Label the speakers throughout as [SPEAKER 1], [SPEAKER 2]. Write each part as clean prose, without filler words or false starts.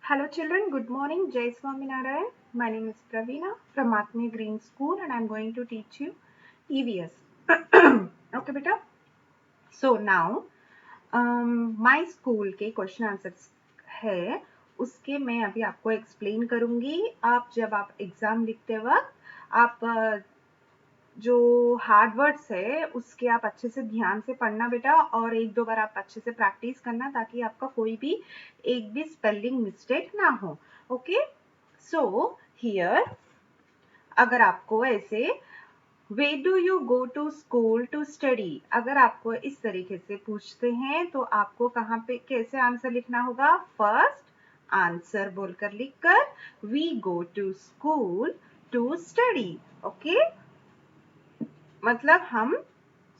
[SPEAKER 1] Hello children, good morning. Jai Swaminarayan. My name is Praveena from Atmi Green School and I am going to teach you EVS. Okay beta. So now my school के question answers है उसके मैं अभी आपको explain करूंगी। आप जब आप एग्जाम लिखते वक्त आप जो हार्ड वर्ड्स है उसके आप अच्छे से ध्यान से पढ़ना बेटा और एक दो बार आप अच्छे से प्रैक्टिस करना ताकि आपका कोई भी एक भी स्पेलिंग मिस्टेक ना हो। ओके, सो हियर अगर आपको ऐसे way do you go to school to study, अगर आपको इस तरीके से पूछते हैं तो आपको कहाँ पे कैसे आंसर लिखना होगा? फर्स्ट आंसर बोलकर लिखकर we go to school to study. Okay, मतलब हम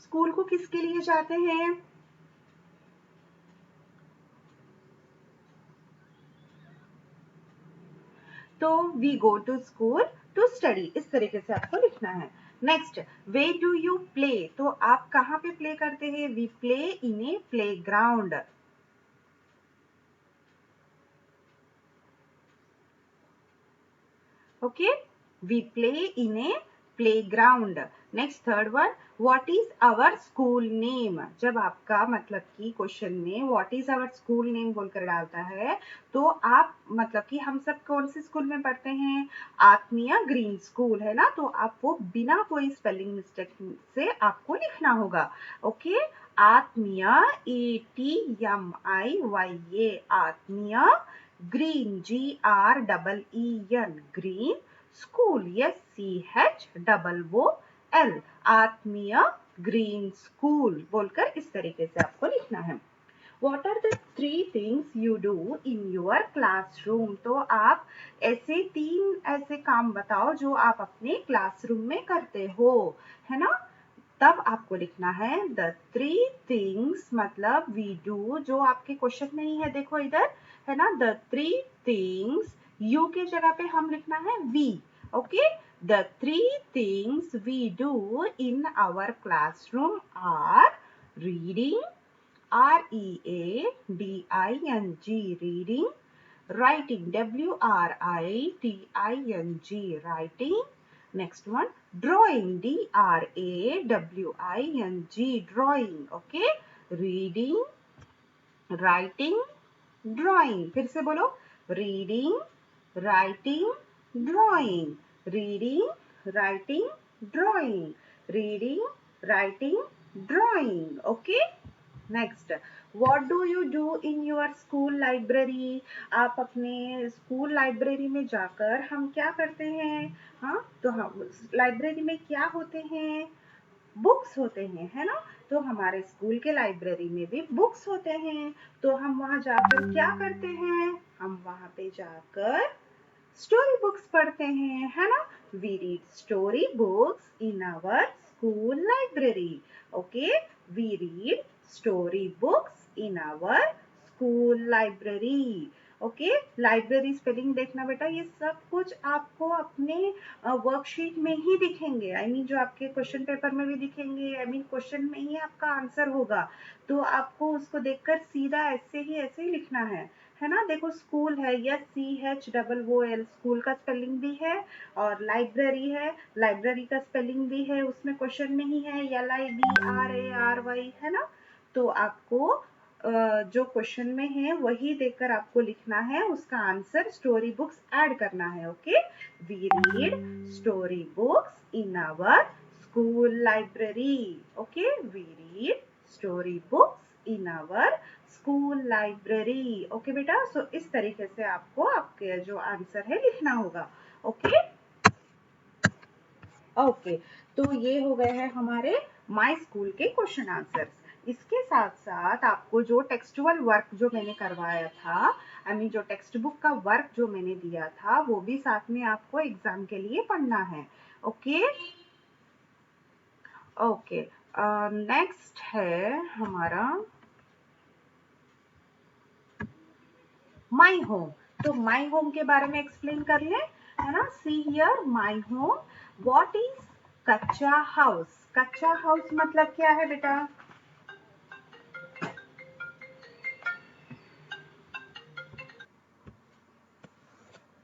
[SPEAKER 1] स्कूल को किसके लिए जाते हैं? तो we go to school to study, इस तरीके से आपको लिखना है। Next, way do you play, तो आप कहाँ पे प्ले करते हैं? We play in a playground. Okay, we play in a playground. Next third one, what is our school name, जब आपका मतलब कि क्वेश्चन में what is our school name बोलकर डालता है तो आप मतलब कि हम सब कौन से स्कूल में पढ़ते हैं? आत्मीय ग्रीन स्कूल है ना, तो आप वो बिना कोई स्पेलिंग मिस्टेक से आपको लिखना होगा। ओके, आत्मीय ATMIYA आत्मीय green GREEN green school SCHOOL आत्मीय ग्रीन स्कूल बोलकर इस तरीके से आपको लिखना है। What are the three things you do in your classroom? तो आप ऐसे तीन ऐसे काम बताओ जो आप अपने क्लासरूम में करते हो, है ना? तब आपको लिखना है द थ्री थिंग्स, मतलब वी डू जो आपके क्वेश्चन में ही है, देखो इधर है ना, द थ्री थिंग्स, यू के जगह पे हम लिखना है we. Okay, the three things we do in our classroom are reading READING reading, writing WRITING writing, next one drawing DRAWING drawing। okay, reading, writing, drawing, फिर से बोलो reading, writing, drawing, reading, writing, drawing, reading, writing, drawing। okay, next, what do you do in your school library, आप अपने school library में जाकर हम क्या करते हैं? हाँ, तो हम लाइब्रेरी में क्या होते हैं? बुक्स होते हैं, है ना? तो हमारे स्कूल के लाइब्रेरी में भी बुक्स होते हैं, तो हम वहां जाकर क्या करते हैं? हम वहां पे जाकर स्टोरी बुक्स पढ़ते हैं, है ना? We read story books in our school library. Okay, we read story books in our school library. Okay, library spelling देखना बेटा, ये सब कुछ आपको अपने वर्कशीट में ही दिखेंगे। आई मीन जो आपके क्वेश्चन पेपर में भी दिखेंगे, आई मीन क्वेश्चन में ही आपका आंसर होगा, तो आपको उसको देखकर सीधा ऐसे ही लिखना है ना? देखो स्कूल है SCHOOL, स्कूल का स्पेलिंग भी है, और लाइब्रेरी है, लाइब्रेरी का स्पेलिंग भी है, उसमें क्वेश्चन में ही है LIBRARY, है ना? तो आपको जो क्वेश्चन में है वही देखकर आपको लिखना है, उसका आंसर स्टोरी बुक्स ऐड करना है। Okay, we read story books in our school library. Okay, we read story books in our school library. Okay बेटा, सो इस तरीके से आपको आपके जो आंसर है लिखना होगा। ओके ओके, तो ये हो गए हैं हमारे माय स्कूल के क्वेश्चन आंसर्स। इसके साथ साथ आपको जो टेक्सचुअल वर्क जो मैंने करवाया था, आई मीन जो टेक्स्ट बुक का वर्क जो मैंने दिया था, वो भी साथ में आपको एग्जाम के लिए पढ़ना है। ओके ओके, नेक्स्ट है हमारा माई होम। तो माई होम के बारे में एक्सप्लेन कर ले, है ना? See here my home, what is कच्चा हाउस? कच्चा हाउस मतलब क्या है बेटा?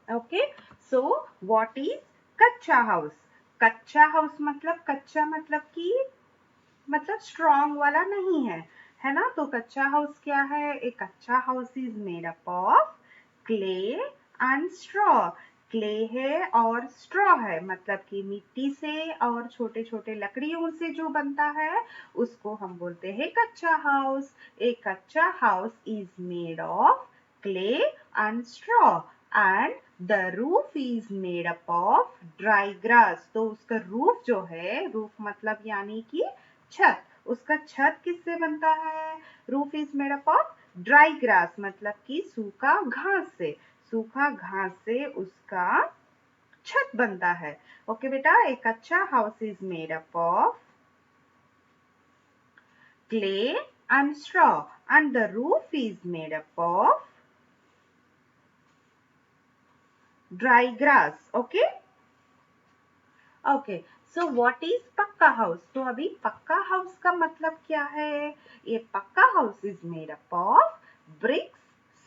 [SPEAKER 1] ओके, सो व्हाट इज कच्चा हाउस? कच्चा हाउस मतलब कच्चा मतलब कि मतलब स्ट्रॉन्ग वाला नहीं है, है ना? तो कच्चा हाउस क्या है? एक कच्चा house is made up of clay and straw. Clay है और स्ट्रॉ है, मतलब कि मिट्टी से और छोटे छोटे लकड़ियों से जो बनता है उसको हम बोलते हैं कच्चा हाउस। एक कच्चा house is made of clay and straw and the roof is made up of dry grass. तो उसका रूफ जो है, रूफ मतलब यानी कि छत, उसका छत किससे बनता है? Roof is made up of dry grass, मतलब कि सूखा घास से, सूखा घास से उसका छत बनता है। ओके बेटा, एक अच्छा house is made up of clay and straw and the roof is made up of dry grass. Okay, okay, so what is पक्का हाउस? तो अभी पक्का हाउस का मतलब क्या है? ये पक्का house is made up of BRICS,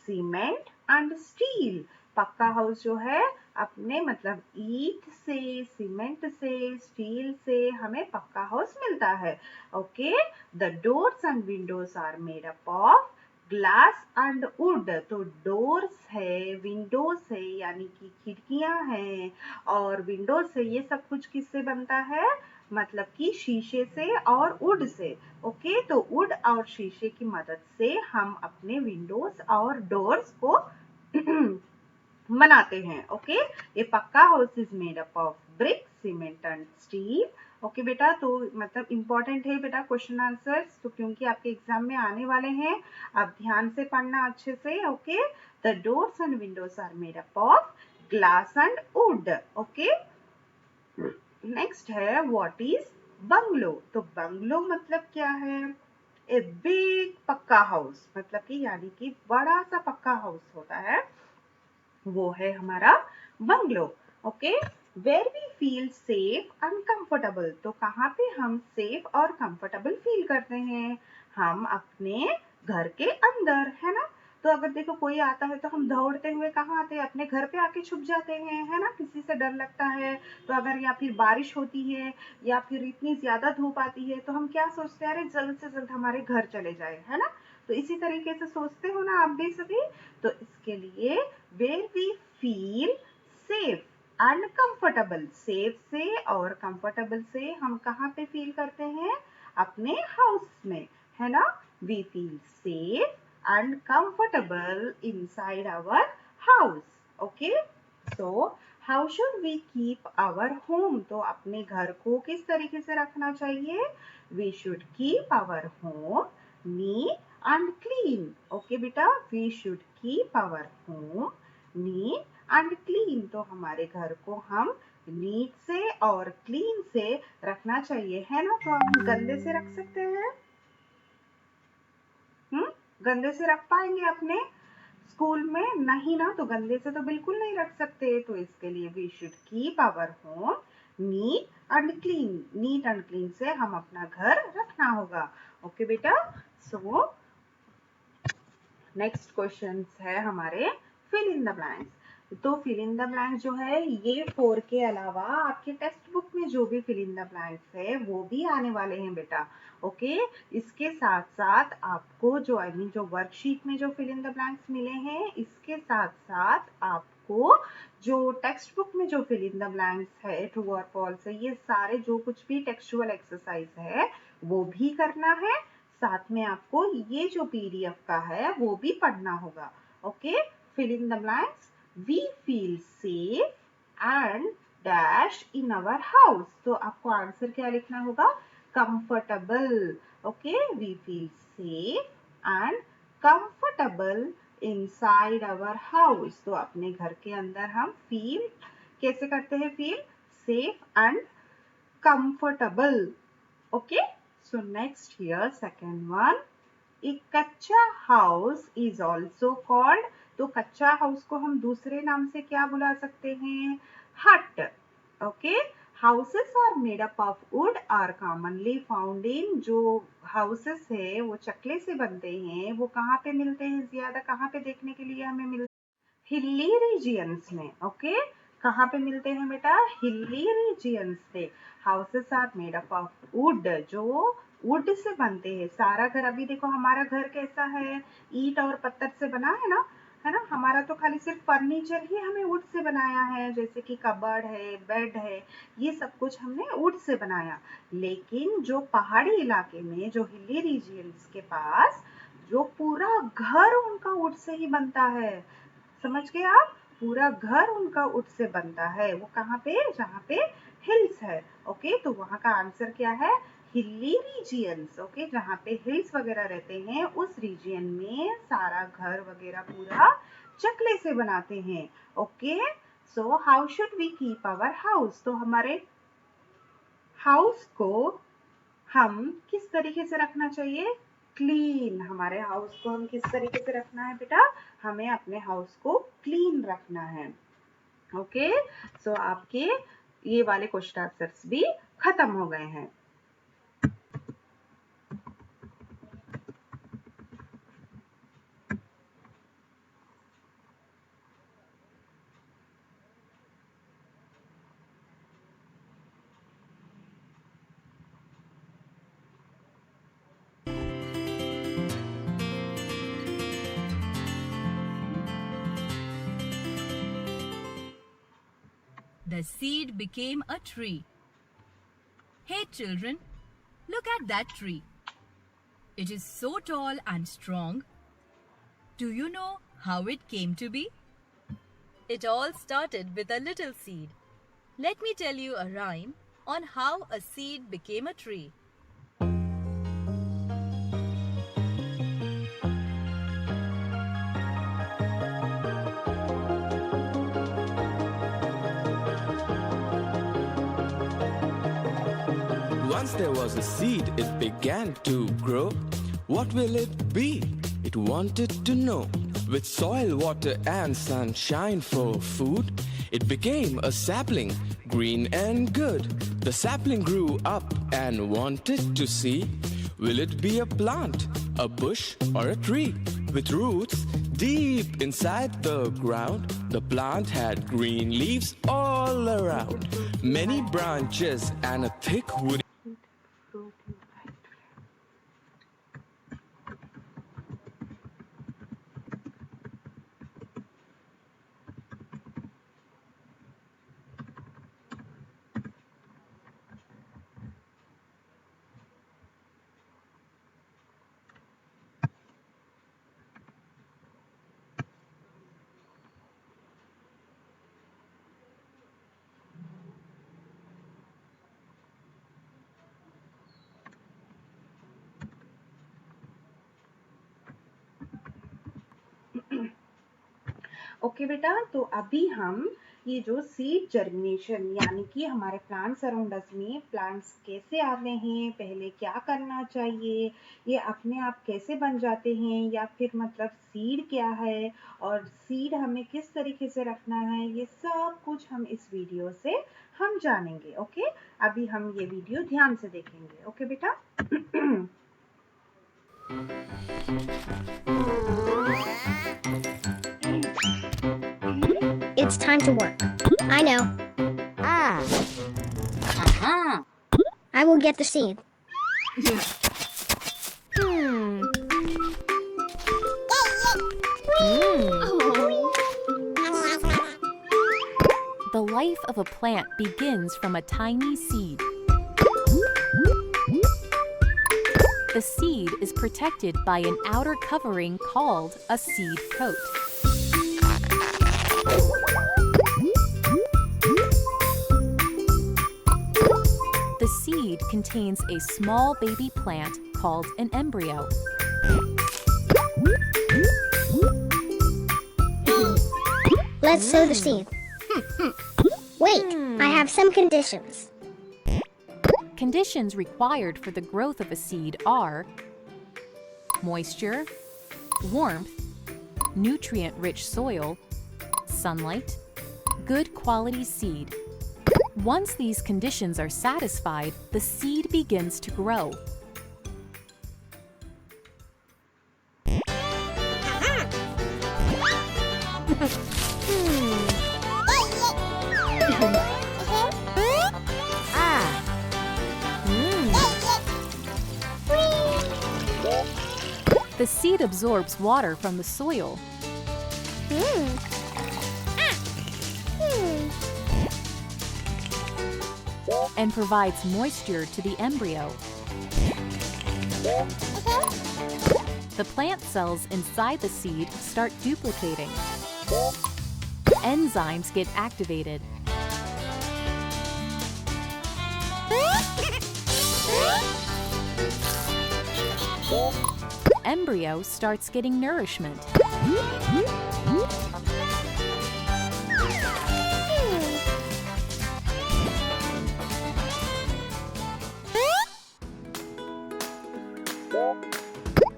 [SPEAKER 1] cement and steel. पक्का हाउस जो है अपने मतलब ईंट से, सीमेंट से, स्टील से हमें पक्का हाउस मिलता है। Okay, the doors and windows are made up of glass and wood. तो डोर्स है, विंडोज है यानी कि खिड़कियां हैं, और विंडोज से, ये सब कुछ किससे बनता है? मतलब कि शीशे से और वुड से। ओके, तो वुड और शीशे की मदद से हम अपने विंडोज और डोर्स को बनाते हैं। ओके, ये पक्का house is made up of brick, cement and steel. Okay बेटा, तो मतलब इंपॉर्टेंट है बेटा क्वेश्चन आंसर्स, तो क्योंकि आपके एग्जाम में आने वाले हैं, आप ध्यान से पढ़ना अच्छे से। Okay, the doors and windows are made up of glass and wood. Okay, next है व्हाट इज बंगलो? तो बंगलो मतलब क्या है? ए बिग पक्का हाउस, मतलब कि यानी कि बड़ा सा पक्का हाउस होता है, वो है हमारा bungalow. Okay, where we feel safe and comfortable. तो कहाँ पे हम सेफ और कंफर्टेबल फील करते हैं? हम अपने घर के अंदर, है ना? तो अगर देखो कोई आता है तो हम दौड़ते हुए कहाँ आते हैं? अपने घर पे आके छुप जाते हैं, है ना? किसी से डर लगता है तो अगर, या फिर बारिश होती है या फिर इतनी ज्यादा धूप आती है तो हम क्या सोचते हैं? अरे जल्द से जल्द हमारे घर चले जाए, है ना? तो इसी तरीके से सोचते हो ना आप भी सभी? तो इसके लिए where we feel safe and comfortable, safe से और कंफर्टेबल से हम कहाँ पे फील करते हैं? अपने हाउस में, है ना? We feel safe and comfortable inside our house. Okay, so how should we keep our home? तो अपने घर को किस तरीके से रखना चाहिए? We should keep our home neat and clean. Okay बेटा, we should keep our home neat and clean. तो हमारे घर को हम नीट से और क्लीन से रखना चाहिए, है ना? तो हम गंदे से रख सकते हैं? गंदे से रख पाएंगे अपने स्कूल में? नहीं ना, तो गंदे से तो बिल्कुल नहीं रख सकते। तो इसके लिए we should keep our home neat and clean. Neat and clean से हम अपना घर रखना होगा। ओके बेटा, सो नेक्स्ट क्वेश्चन है हमारे फिल इन द ब्लैंक्स। तो फिल इन द ब्लैंक जो है ये 4 के अलावा आपके टेक्स्ट बुक में जो भी फिल इन द ब्लैंक्स है वो भी आने वाले हैं बेटा। ओके, इसके साथ साथ आपको जो आई मीन जो वर्कशीट में जो फिल इन द ब्लैंक्स मिले हैं, इसके साथ साथ आपको जो टेक्स्ट बुक में जो फिल इन द ब्लैंक्स है, ट्रू और फॉल्स है, ये सारे जो कुछ भी टेक्सचुअल एक्सरसाइज है वो भी करना है। साथ में आपको ये जो पीडीएफ का है वो भी पढ़ना होगा। Okay, fill in the blanks. We feel safe and dash in our house. तो आपको आंसर क्या लिखना होगा? Comfortable. Okay, we feel safe and comfortable inside our house. तो अपने घर के अंदर हम फील कैसे करते हैं? Feel safe and comfortable. Okay, so next here second one, a कच्चा house is also called। तो कच्चा हाउस को हम दूसरे नाम से क्या बुला सकते हैं? हट। Okay, houses are made up of wood are commonly found in। जो houses है वो चकले से बनते हैं, वो कहाँ पे मिलते हैं? ज्यादा कहाँ पे देखने के लिए हमें मिलते हैं? हिली रीजियंस में। ओके, कहाँ पे मिलते हैं बेटा? हिली रीजियंस पे। Houses are made up of wood, जो वुड से बनते हैं। सारा घर, अभी देखो हमारा घर कैसा है, ईंट और पत्थर से बना है ना। हमारा तो खाली सिर्फ फर्नीचर ही हमें वुड से बनाया है, जैसे कि कबर्ड है, बेड है, ये सब कुछ हमने वुड से बनाया। लेकिन जो पहाड़ी इलाके में, जो हिली रीजियंस के पास, जो पूरा घर उनका वुड से ही बनता है। समझ गए आप? पूरा घर उनका वुड से बनता है। वो कहाँ पे? जहाँ पे हिल्स है। ओके, तो वहाँ का आंसर क्या है? हिली रीजियंस। ओके, जहाँ पे हिल्स वगैरह रहते हैं, उस रीजियन में सारा घर वगैरह पूरा चकले से बनाते हैं। Okay, so how should we keep our house? तो हमारे हाउस को हम किस तरीके से रखना चाहिए? क्लीन। हमारे हाउस को हम किस तरीके से रखना है बेटा? हमें अपने हाउस को क्लीन रखना है। ओके, सो आपके ये वाले क्वेश्चन आंसर्स भी खत्म हो गए हैं।
[SPEAKER 2] The seed became a tree. Hey children, look at that tree. It is so tall and strong. Do you know how it came to be? It all started with a little seed. Let me tell you a rhyme on how a seed became a tree.
[SPEAKER 3] Once there was a seed, it began to grow. What will it be? It wanted to know. With soil, water, and sunshine for food, it became a sapling, green and good. The sapling grew up and wanted to see, will it be a plant, a bush, or a tree? With roots deep inside the ground, the plant had green leaves all around, many branches, and a thick woody.
[SPEAKER 1] Okay बेटा, तो अभी हम ये जो seed germination, यानी कि हमारे plants around us में प्लांट्स कैसे आते हैं, पहले क्या करना चाहिए, ये अपने आप कैसे बन जाते हैं, या फिर मतलब सीड क्या है और सीड हमें किस तरीके से रखना है, ये सब कुछ हम इस वीडियो से हम जानेंगे। ओके, अभी हम ये वीडियो ध्यान से देखेंगे। ओके बेटा।
[SPEAKER 4] It's time to work. I know. I will get the seed.
[SPEAKER 5] The life of a plant begins from a tiny seed. The seed is protected by an outer covering called a seed coat. The seed contains a small baby plant called an embryo.
[SPEAKER 4] Let's sow the seed. Wait, I have some conditions.
[SPEAKER 5] Conditions required for the growth of a seed are moisture, warmth, nutrient-rich soil, sunlight, good quality seed. Once these conditions are satisfied, the seed begins to grow. The seed absorbs water from the soil. And provides moisture to the embryo. The plant cells inside the seed start duplicating. Enzymes get activated. Embryo starts getting nourishment.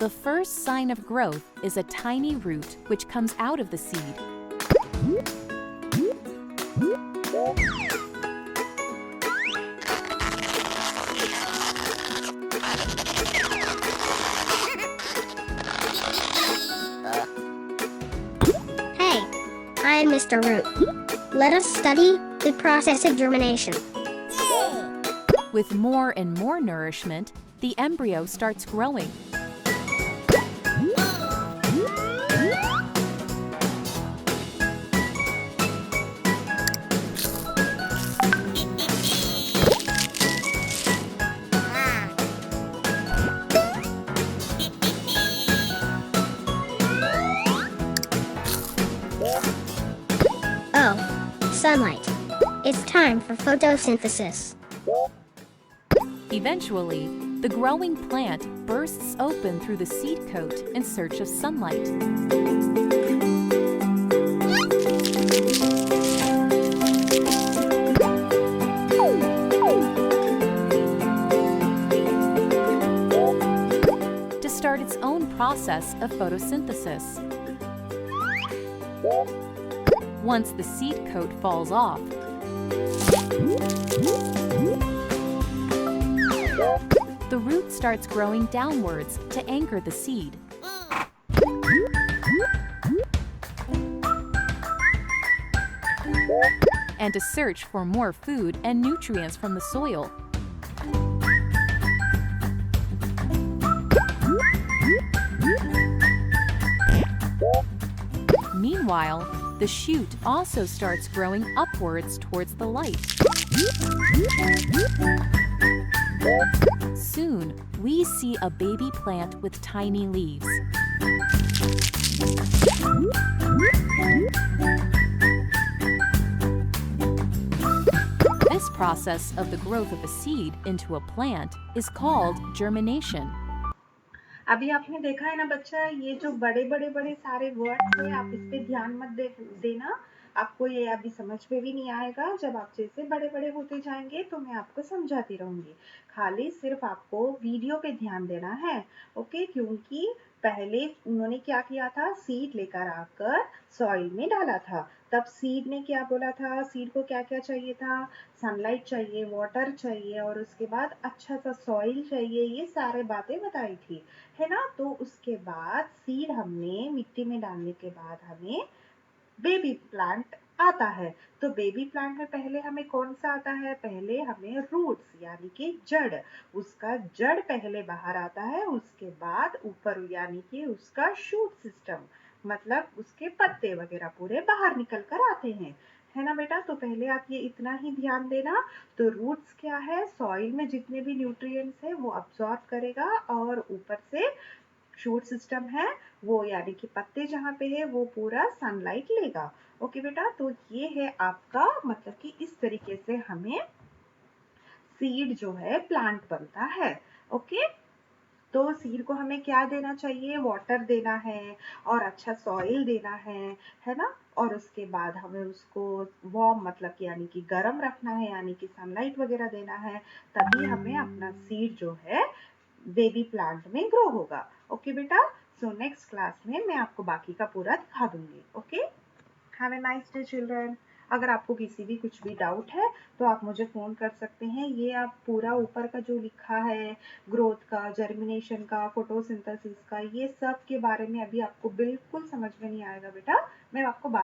[SPEAKER 5] The first sign of growth is a tiny root which comes out of the seed.
[SPEAKER 4] Hey, I am Mr. Root. Let us study the process of germination.
[SPEAKER 5] With more and more nourishment, the embryo starts growing.
[SPEAKER 4] Oh, sunlight. It's time for photosynthesis.
[SPEAKER 5] Eventually, the growing plant bursts open through the seed coat in search of sunlight. To start its own process of photosynthesis. Once the seed coat falls off, the root starts growing downwards to anchor the seed. And to search for more food and nutrients from the soil. Meanwhile, the shoot also starts growing upwards towards the light. Soon, we see a baby plant with tiny leaves. This process of the growth of a seed into a plant is called germination.
[SPEAKER 1] अभी आपने देखा है ना बच्चा, ये जो बड़े बड़े बड़े सारे वर्ड्स हैं, आप इस पे ध्यान मत देना, आपको ये अभी समझ में भी नहीं आएगा। जब आप जैसे बड़े बड़े होते जाएंगे तो मैं आपको समझाती रहूंगी। खाली सिर्फ आपको वीडियो पे ध्यान देना है, ओके? क्योंकि पहले उन्होंने क्या किया था, सीड लेकर आकर सॉइल में डाला था। तब सीड ने क्या बोला था, सीड को क्या क्या चाहिए था, सनलाइट चाहिए, वाटर चाहिए, और उसके बाद अच्छा सा सॉइल चाहिए, ये सारे बातें बताई थी, है ना? तो उसके बाद सीड हमने मिट्टी में डालने के बाद हमें बेबी प्लांट आता है। तो बेबी प्लांट में पहले हमें कौन सा आता है, पहले हमें रूट्स यानी कि जड़, उसका जड़ पहले बाहर आता है, उसके बाद ऊपर यानी कि उसका शूट सिस्टम, मतलब उसके पत्ते वगैरह पूरे बाहर निकल कर आते हैं, है ना बेटा? तो पहले आप ये इतना ही ध्यान देना। तो रूट्स क्या है, सॉइल में जितने भी न्यूट्रिएंट्स है वो अब्सॉर्ब करेगा, और ऊपर से शूट सिस्टम है वो यानी कि पत्ते जहाँ पे है वो पूरा सनलाइट लेगा। ओके बेटा, तो ये है आपका, मतलब कि इस तरीके से हमें सीड जो है प्लांट बनता है। ओके, तो सीड को हमें क्या देना चाहिए, वाटर देना है और अच्छा सॉइल देना है ना? और उसके बाद हमें उसको वार्म, मतलब कि यानी कि गर्म रखना है, यानी कि सनलाइट वगैरह देना है, तभी हमें अपना सीड जो है बेबी प्लांट में ग्रो होगा। ओके बेटा, सो नेक्स्ट क्लास में मैं आपको बाकी का पूरा दिखा दूंगी। Okay, have a nice day children. अगर आपको किसी भी कुछ भी डाउट है तो आप मुझे फ़ोन कर सकते हैं। ये आप पूरा ऊपर का जो लिखा है, ग्रोथ का, जर्मिनेशन का, फोटोसिंथेसिस का, ये सब के बारे में अभी आपको बिल्कुल समझ में नहीं आएगा बेटा, मैं आपको बाद